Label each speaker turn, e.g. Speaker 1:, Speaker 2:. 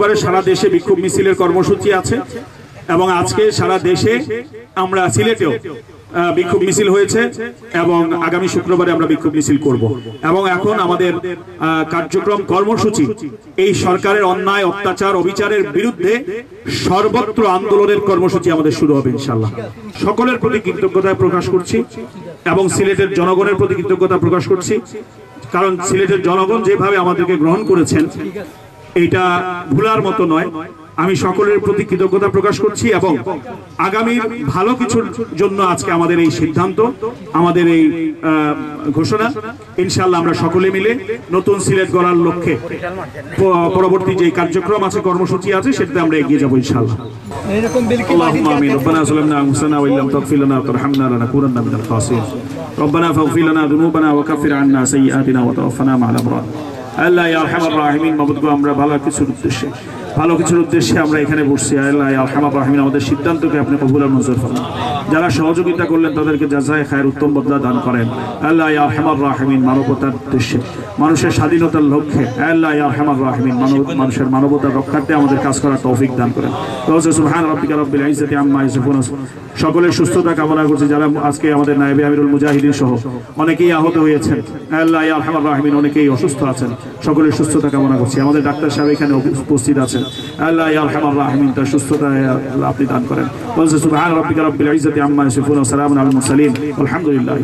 Speaker 1: শুক্রবারে সারা দেশে বিক্ষোভ মিছিলের কর্মসূচি আছে এবং আজকে সারা দেশে আমরা সিলেটেও বিক্ষোভ মিছিল হয়েছে এবং আগামী শুক্রবারে আমরা বিক্ষোভ মিছিল করব এবং এখন আমাদের কার্যক্রম কর্মসূচি এই সরকারের অন্যায় অত্যাচার অবিচারের বিরুদ্ধে সর্বত্র আন্দোলনের কর্মসূচি আমাদের শুরু হবে ইনশাআল্লাহ। সকলের প্রতি কৃতজ্ঞতা প্রকাশ করছি এবং সিলেটের জনগণের প্রতি কৃতজ্ঞতা প্রকাশ করছি, কারণ সিলেটের জনগণ যেভাবে আমাদেরকে গ্রহণ করেছেন এটা ভুলার মতো নয়। আমি সকলের প্রতি কৃতজ্ঞতা প্রকাশ করছি এবং আগামীর ভালো কিছুর জন্য আজকে আমাদের এই সিদ্ধান্ত, আমাদের এই ঘোষণা। ইনশাআল্লাহ আমরা সকলে মিলে নতুন সিলেট গড়ার লক্ষ্যে পরবর্তী যে কার্যক্রম আছে কর্মসূচি আছে সেটাতে আমরা এগিয়ে যাব ইনশাআল্লাহ। اللهم آمين. ربنا ظلمنا أنفسنا وإن لم تغفر لنا وترحمنا لنكونن من الخاسرين. ربنا فاغفر لنا ذنوبنا وكفر عنا سيئاتنا وتوفنا مع الأبرار. আল্লাহ ইয়া আরহামার রাহিমিন, মাবুদ গো আমরা ভালো কিছুর উদ্দেশ্যে আমরা এখানে বসছি। আল্লাহ ইয়া আরহামার রাহিমিন, আমাদের সিদ্ধান্তকে আপনি কবুল আর মঞ্জুর ফরমান। যারা সহযোগিতা করলেন তাদেরকে জাযায়ে খায়ের উত্তম বদলা দান করেন। আল্লাহ ইয়া আরহামার রাহিমিন, মানবতার উদ্দেশ্যে মানুষের স্বাধীনতার লক্ষ্যে আল্লাহ ইয়া আরহামার রাহিমিন মানুষের মানবতার রক্ষার্থে আমাদের কাজ করার তৌফিক দান করেন। সুবহান রাব্বিকা রাব্বিল ইজ্জাতি আম্মা ইয়াসিফুন। সকলের সুস্থতা কামনা করছি। যারা আজকে আমাদের নায়েবে আমিরুল মুজাহিদিন সহ অনেকেই আহত হয়েছেন, আল্লাহ ইয়া আরহামার রাহিমিন অনেকেই অসুস্থ আছেন, সকলের সুস্থতা কামনা করছি। আমাদের ডাক্তার সাহেব এখানে উপস্থিত আছেন, আল্লাহ ইয়া আরহামার রাহিমিন তার সুস্থতা আপনি দান করেন। সুবহান রাব্বিকা রাব্বিল ইজ্জাতি আম্মা ইয়াসিফুন ওয়া সালামুন আলাল মুরসালিন আলহামদুলিল্লাহ।